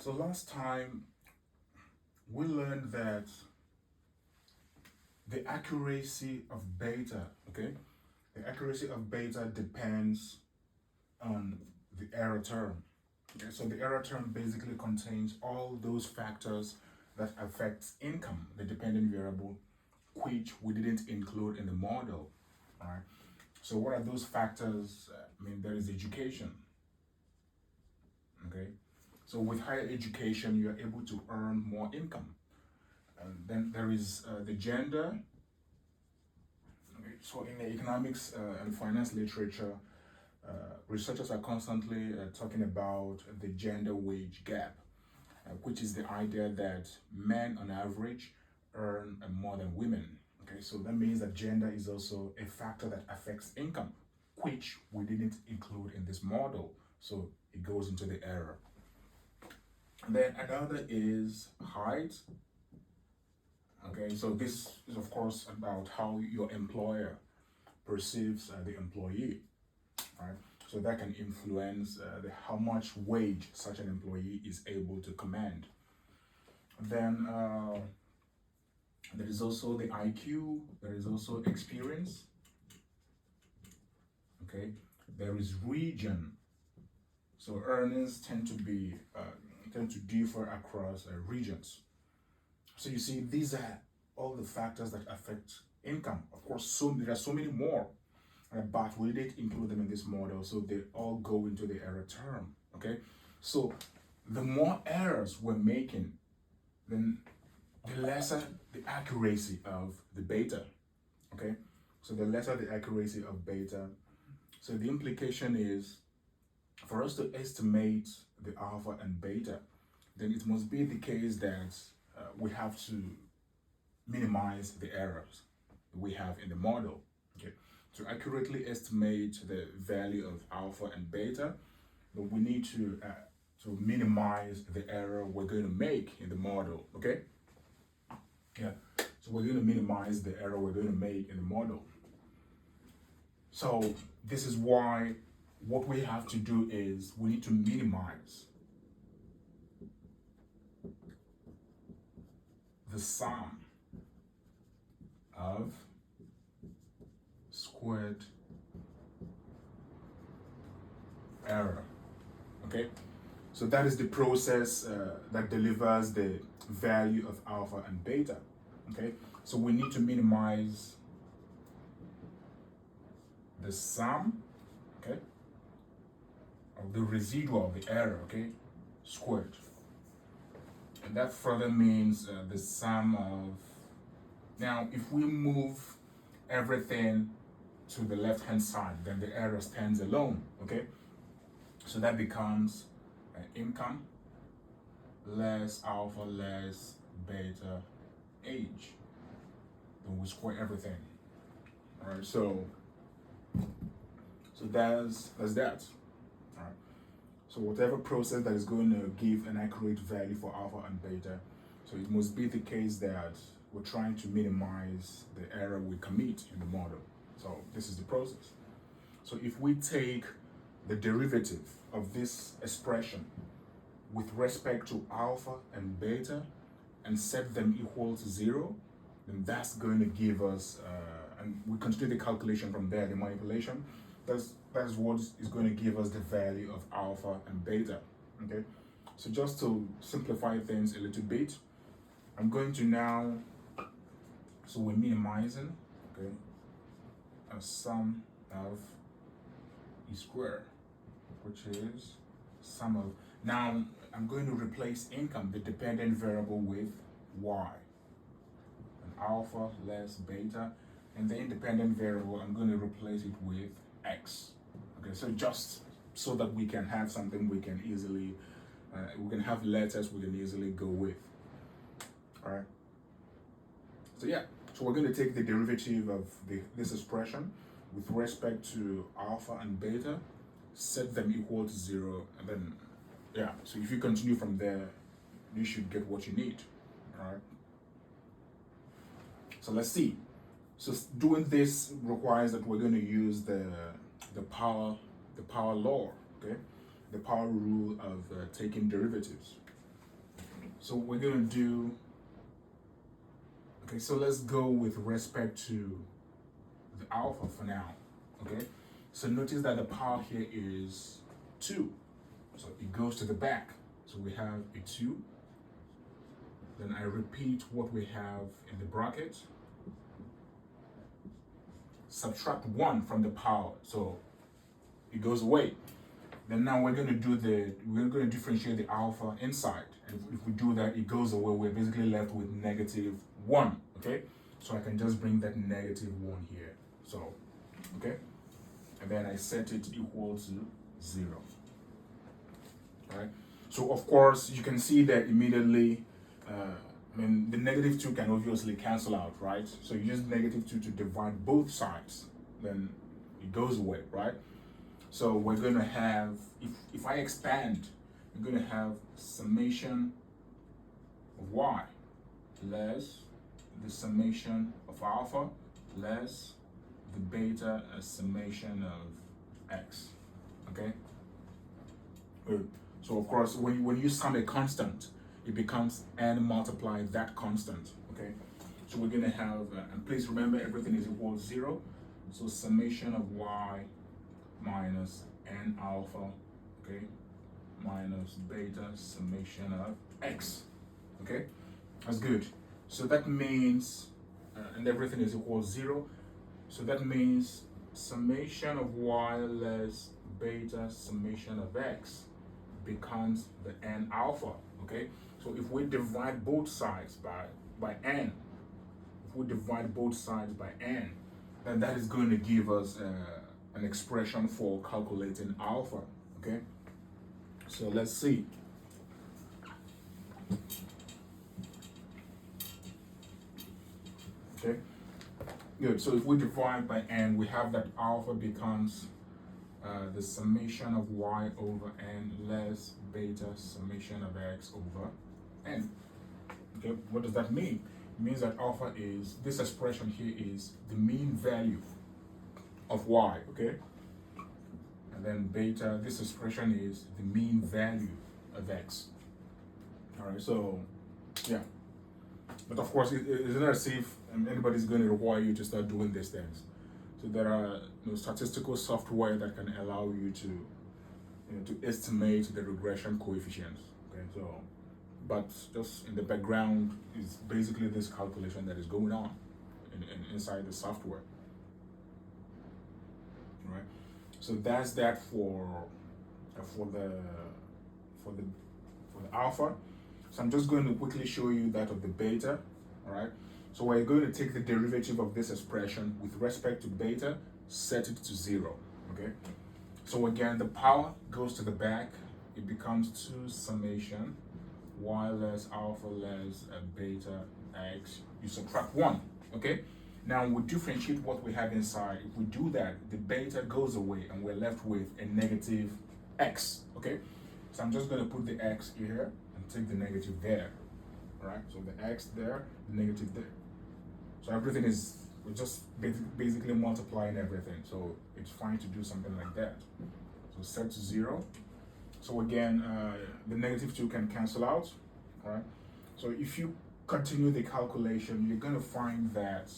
So last time we learned that the accuracy of beta, okay, the accuracy of beta depends on the error term. Okay, so the error term basically contains all those factors that affect income, the dependent variable, which we didn't include in the model. All right. So what are those factors? There is education. Okay. So with higher education, you are able to earn more income. And then there is the gender. Okay. So in the economics and finance literature, researchers are constantly talking about the gender wage gap, which is the idea that men on average earn more than women. Okay, so that means that gender is also a factor that affects income, which we didn't include in this model. So it goes into the error. And then another is height. Okay, so this is of course about how your employer perceives the employee. Right? So that can influence how much wage such an employee is able to command. Then there is also the IQ, there is also experience. Okay, there is region. So earnings tend to differ across regions. So you see, these are all the factors that affect income. Of course, there are so many more. But we didn't include them in this model, so they all go into the error term. Okay, so the more errors we're making, then the lesser the accuracy of the beta. Okay, so the lesser the accuracy of beta. So the implication is, for us to estimate the alpha and beta, then it must be the case that we have to minimize the errors we have in the model. Okay. To accurately estimate the value of alpha and beta, we need to minimize the error we're going to make in the model. Okay? Yeah. So we're going to minimize the error we're going to make in the model. So this is why what we have to do is we need to minimize the sum of squared error. Okay, so that is the process that delivers the value of alpha and beta. Okay, so we need to minimize the sum, okay, of the residual of the error, okay, squared. And that further means the sum of, now if we move everything to the left hand side, then the error stands alone. Okay, so that becomes income less alpha less beta age. Then we square everything. All right, so that's that. All right, so whatever process that is going to give an accurate value for alpha and beta, so it must be the case that we're trying to minimize the error we commit in the model. So this is the process. So if we take the derivative of this expression with respect to alpha and beta and set them equal to 0, then that's going to give us, and we continue the calculation from there, the manipulation, that's what is going to give us the value of alpha and beta. Okay, so just to simplify things a little bit, I'm going to now, so we're minimizing, okay, a sum of e squared, which is sum of, now I'm going to replace income, the dependent variable, with y, and alpha less beta, and the independent variable, I'm going to replace it with x. Okay, so just so that we can have something we can easily, we can have letters we can easily go with. All right. So yeah, so we're going to take the derivative of this expression with respect to alpha and beta, set them equal to 0, and then, yeah, so if you continue from there, you should get what you need. All right. So let's see. So doing this requires that we're going to use the power law, okay, the power rule of taking derivatives. So we're gonna do, okay, so let's go with respect to the alpha for now, okay? So notice that the power here is 2. So it goes to the back. So we have a 2. Then I repeat what we have in the bracket. Subtract 1 from the power, so it goes away. Then now we're going to differentiate the alpha inside. And if we do that, it goes away. We're basically left with -1, okay? So I can just bring that -1 here. So, okay? And then I set it equal to 0. All right? So of course, you can see that immediately, the -2 can obviously cancel out, right? So you use -2 to divide both sides, then it goes away, right? So we're going to have, if I expand, we're going to have summation of y less the summation of alpha less the beta summation of x, okay? Good. So of course, when you sum a constant, it becomes n multiply that constant, okay? So we're gonna have, and please remember everything is equal to 0. So summation of y minus n alpha, okay? Minus beta summation of x, okay? That's good. So that means, and everything is equal to 0. So that means summation of y less beta summation of x becomes the n alpha, okay? So if we divide both sides by n, then that is going to give us an expression for calculating alpha, okay? So let's see. Okay, good. So if we divide by n, we have that alpha becomes the summation of y over n less beta summation of x over n. Okay, what does that mean? It means that alpha is, this expression here is the mean value of y, okay? And then beta, this expression is the mean value of x. All right, so yeah. But of course, it's not as if anybody's going to require you to start doing these things. So there are statistical software that can allow you to, to estimate the regression coefficients. Okay, so, but just in the background is basically this calculation that is going on inside the software. All right. So that's that for the alpha. So I'm just going to quickly show you that of the beta. All right. So we're going to take the derivative of this expression with respect to beta, set it to 0. Okay. So again, the power goes to the back. It becomes 2 summation y less alpha less beta x. You subtract 1. Okay. Now we differentiate what we have inside. If we do that, the beta goes away and we're left with a negative x. Okay. So I'm just going to put the x here and take the negative there. All right. So the x there, the negative there. So everything is, we're just basically multiplying everything. So it's fine to do something like that. So set to 0. So again, the -2 can cancel out, all right? So if you continue the calculation, you're going to find that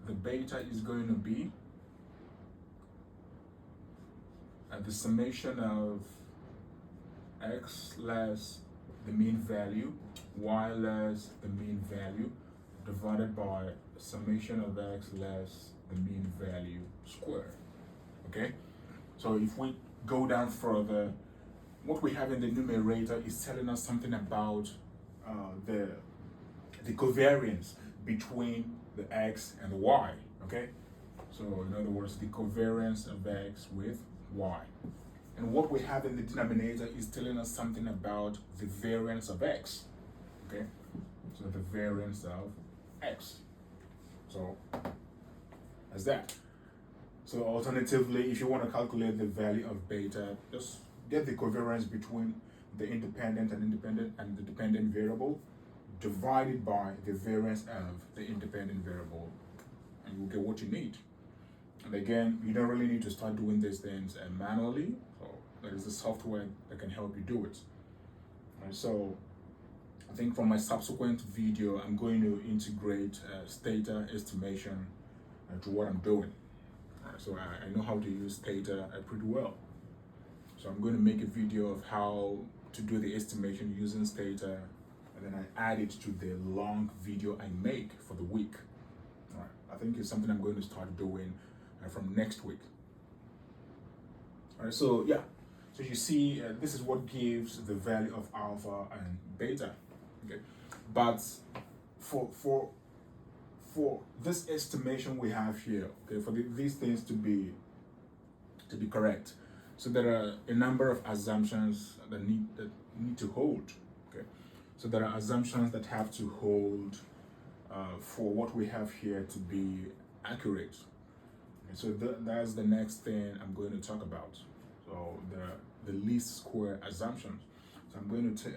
the beta is going to be the summation of x less the mean value, y less the mean value, divided by summation of x less the mean value squared, okay? So if we go down further, what we have in the numerator is telling us something about the covariance between the x and the y, okay? So in other words, the covariance of x with y. And what we have in the denominator is telling us something about the variance of x, okay? So the variance of x. So that's that. So alternatively, if you want to calculate the value of beta, just get the covariance between the independent and the dependent variable divided by the variance of the independent variable, and you'll get what you need. And again, you don't really need to start doing these things manually. So there is the software that can help you do it. All right, so I think from my subsequent video, I'm going to integrate theta estimation to what I'm doing. So I know how to use theta pretty well. So I'm going to make a video of how to do the estimation using theta, and then I add it to the long video I make for the week. All right. I think it's something I'm going to start doing from next week. All right. So yeah. So you see, this is what gives the value of alpha and beta. Okay. But for this estimation we have here, okay, for these things to be correct, so there are a number of assumptions that need to hold. Okay, so there are assumptions that have to hold for what we have here to be accurate. Okay, so that's the next thing I'm going to talk about. So the least square assumptions. So I'm going to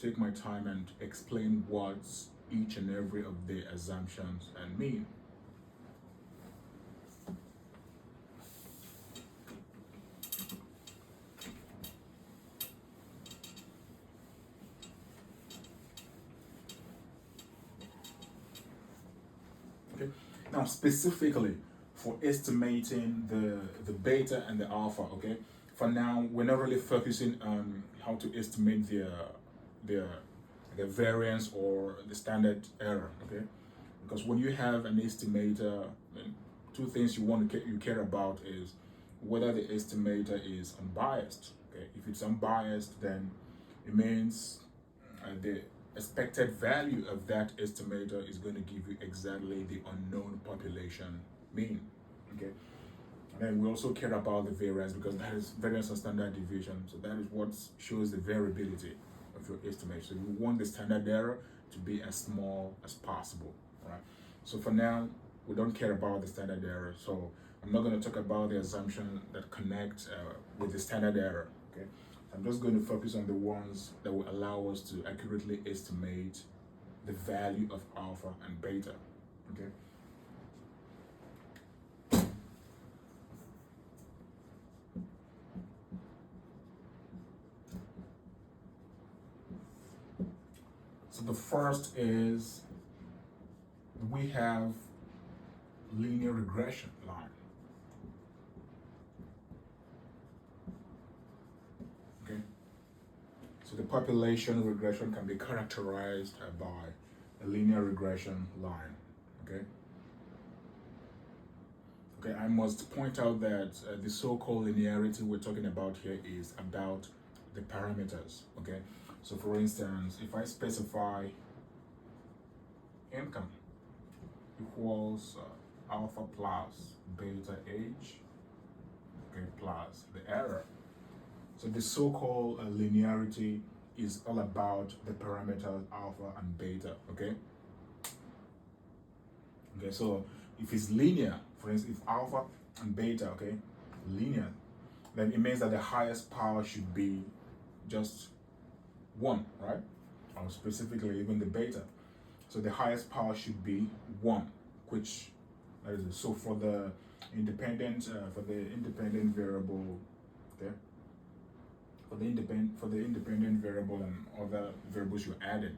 take my time and explain what each and every of the assumptions mean. Okay. Now, specifically for estimating the beta and the alpha, okay, for now we're not really focusing on how to estimate the variance or the standard error, okay, because when you have an estimator, two things you care about is whether the estimator is unbiased. Okay, if it's unbiased, then it means the expected value of that estimator is going to give you exactly the unknown population mean. Okay, and then we also care about the variance because that is variance and standard deviation. So that is what shows the variability of your estimation. So you want the standard error to be as small as possible. Right. So for now, we don't care about the standard error. So I'm not going to talk about the assumption that connect with the standard error. Okay. I'm just going to focus on the ones that will allow us to accurately estimate the value of alpha and beta. Okay. So the first is we have linear regression line. Okay. So the population regression can be characterized by a linear regression line. Okay. Okay, I must point out that the so-called linearity we're talking about here is about the parameters. Okay. So for instance, if I specify income equals alpha plus beta age, okay, plus the error. So the so-called linearity is all about the parameters alpha and beta, okay? Okay, so if it's linear, for instance, if alpha and beta, okay, linear, then it means that the highest power should be just 1, right? Or specifically even the beta. So the highest power should be 1, which that is so for the independent variable, okay, for the independent variable and other variables you added,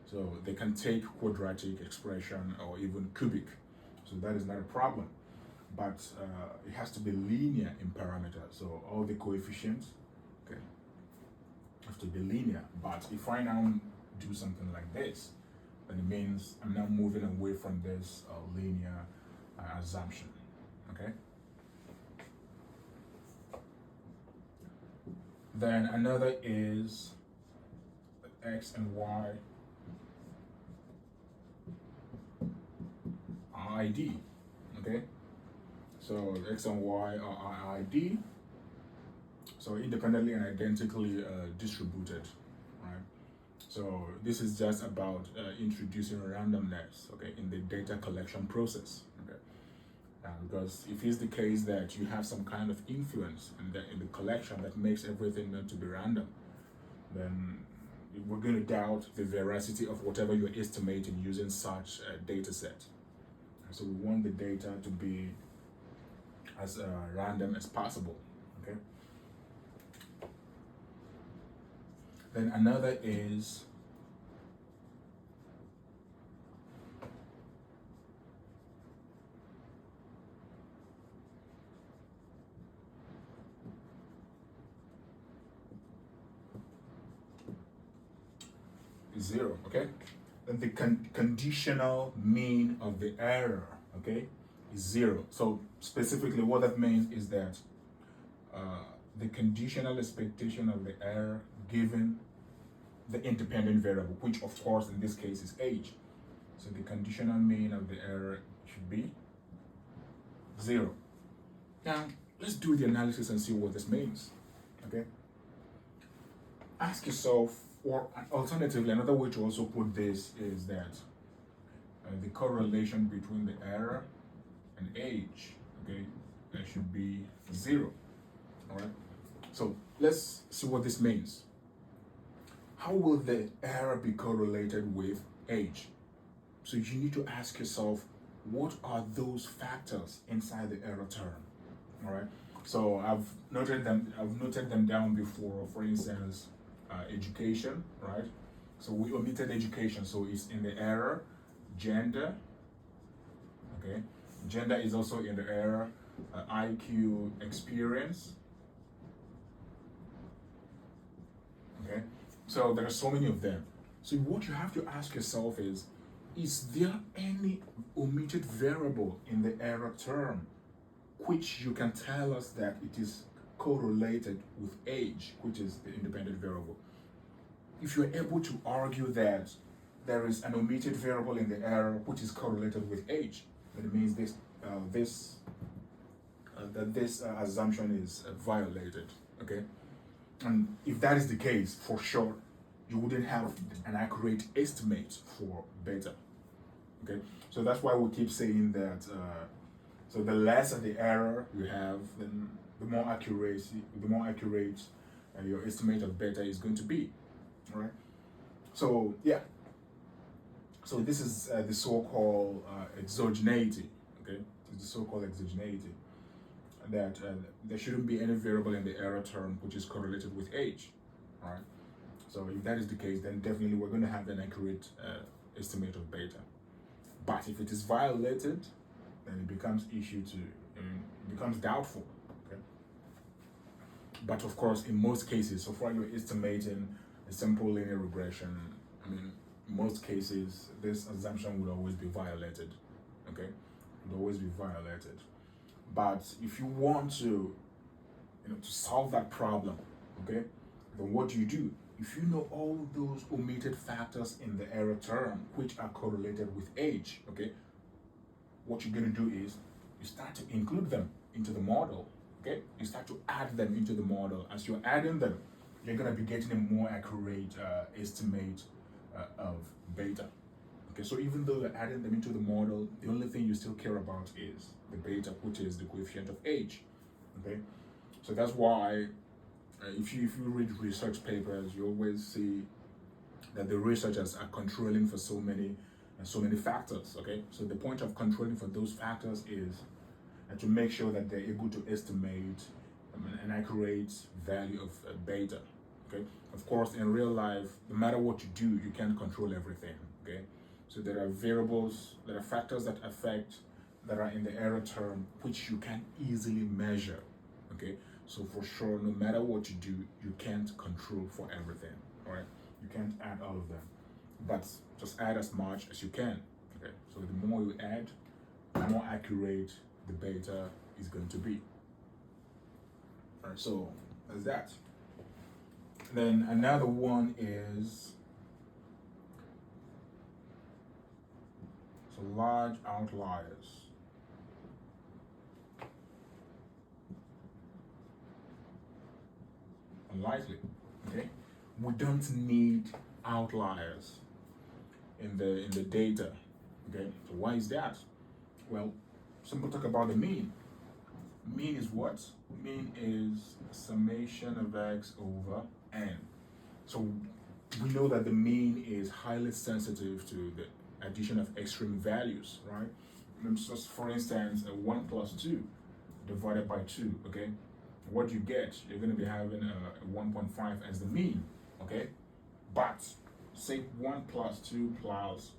so they can take quadratic expression or even cubic, so that is not a problem, but it has to be linear in parameter, so all the coefficients, okay, have to be linear. But if I now do something like this, then it means I'm now moving away from this linear assumption, okay? Then another is X and Y ID, okay? So X and Y are ID, so independently and identically distributed, right? So this is just about introducing randomness, okay, in the data collection process, okay? Because if it's the case that you have some kind of influence in the collection that makes everything not to be random, then we're going to doubt the veracity of whatever you're estimating using such a data set. So we want the data to be as random as possible, okay? Then another is is 0, okay? Then the conditional mean of the error, okay, is 0. So specifically what that means is that the conditional expectation of the error given the independent variable, which of course in this case is age. So the conditional mean of the error should be 0. Now, let's do the analysis and see what this means, okay? Ask yourself, or alternatively, another way to also put this is that the correlation between the error and age, okay, that should be 0, all right? So let's see what this means. How will the error be correlated with age? So you need to ask yourself, what are those factors inside the error term? All right. So I've noted them down before. For instance, education, right? So we omitted education, so it's in the error. Gender, okay. Gender is also in the error. IQ, experience. Okay. So there are so many of them. So what you have to ask yourself is there any omitted variable in the error term which you can tell us that it is correlated with age, which is the independent variable? If you're able to argue that there is an omitted variable in the error which is correlated with age, then it means this assumption is violated, okay? And if that is the case, for sure, you wouldn't have an accurate estimate for beta, okay? So that's why we keep saying that, so the lesser the error you have, then the more accurate your estimate of beta is going to be, all right? So, yeah. So this is the so-called exogeneity, okay? It's the so-called exogeneity, that there shouldn't be any variable in the error term which is correlated with age, all right? So if that is the case, then definitely we're going to have an accurate estimate of beta. But if it is violated, then it becomes it becomes doubtful, okay? But of course, in most cases, so far you're estimating a simple linear regression, I mean, in most cases, this assumption would always be violated, okay? Would always be violated. But if you want to, to solve that problem, okay, then what do? If you know all those omitted factors in the error term which are correlated with age, okay, what you're going to do is you start to include them into the model, okay? You start to add them into the model. As you're adding them, you're going to be getting a more accurate estimate of beta. Okay, so even though you're adding them into the model, the only thing you still care about is the beta, which is the coefficient of age. Okay, so that's why if you read research papers, you always see that the researchers are controlling for so many factors. Okay, so the point of controlling for those factors is to make sure that they're able to estimate an accurate value of beta. Okay, of course, in real life, no matter what you do, you can't control everything. Okay. So there are variables, there are factors that are in the error term, which you can easily measure, okay? So for sure, no matter what you do, you can't control for everything, all right? You can't add all of them, but just add as much as you can, okay? So the more you add, the more accurate the beta is going to be. All right, so that's that. Then another one is large outliers. Unlikely, okay? We don't need outliers in the data, okay? So why is that? Well, simple talk about the mean. Mean is what? Mean is summation of x over n. So we know that the mean is highly sensitive to the addition of extreme values, right? Just for instance, 1 plus 2 divided by 2, okay? What you get, you're going to be having a 1.5 as the mean, okay? But say 1 plus 2 plus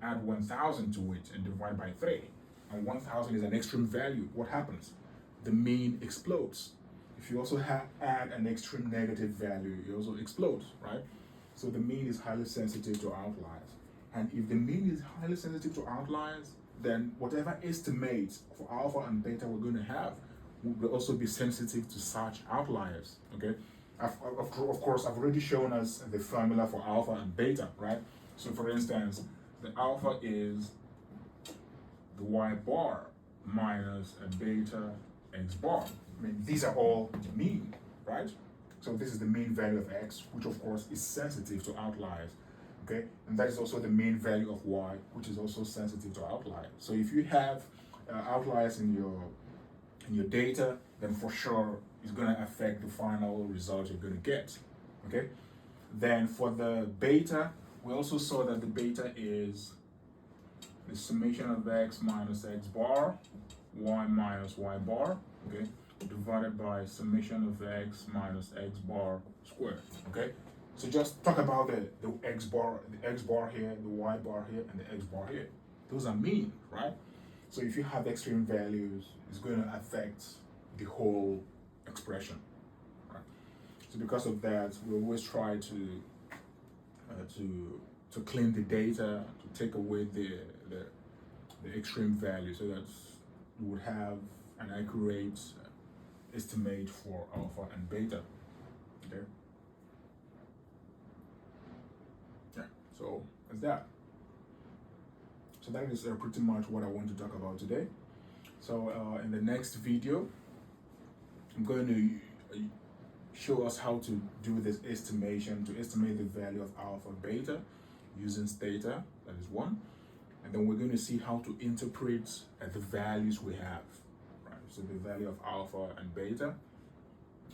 add 1,000 to it and divide by 3, and 1,000 is an extreme value. What happens? The mean explodes. If you also add an extreme negative value, it also explodes, right? So the mean is highly sensitive to outliers. And if the mean is highly sensitive to outliers, then whatever estimate for alpha and beta we're going to have will also be sensitive to such outliers. Okay. Of course, I've already shown us the formula for alpha and beta, right? So for instance, the alpha is the y bar minus a beta x bar. I mean, these are all mean, right? So this is the mean value of x, which of course is sensitive to outliers, okay? And that is also the mean value of y, which is also sensitive to outliers. So if you have outliers in your data, then for sure it's going to affect the final result you're going to get, okay? Then for the beta, we also saw that the beta is the summation of x minus x bar, y minus y bar, okay, divided by summation of x minus x bar squared, okay? So just talk about the x bar here, the y bar here, and the x bar here. Those are mean, right? So if you have extreme values, it's going to affect the whole expression, right? So because of that, we always try to clean the data, to take away the extreme value, so that you would have an accurate estimate for alpha and beta. Okay. Yeah. So that's that. So that is pretty much what I want to talk about today. So in the next video, I'm going to show us how to do this estimation, to estimate the value of alpha and beta using theta, that is one. And then we're going to see how to interpret the values we have, right? So the value of alpha and beta,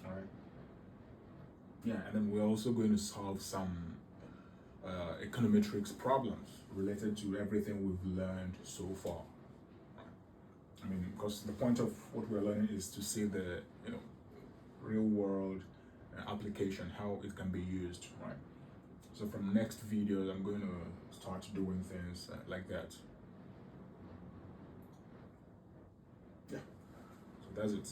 all right? Yeah, and then we're also going to solve some econometrics problems related to everything we've learned so far. Right? I mean, because the point of what we're learning is to see the real world application, how it can be used, right? So from next videos, I'm going to start doing things like that. Yeah, so that's it.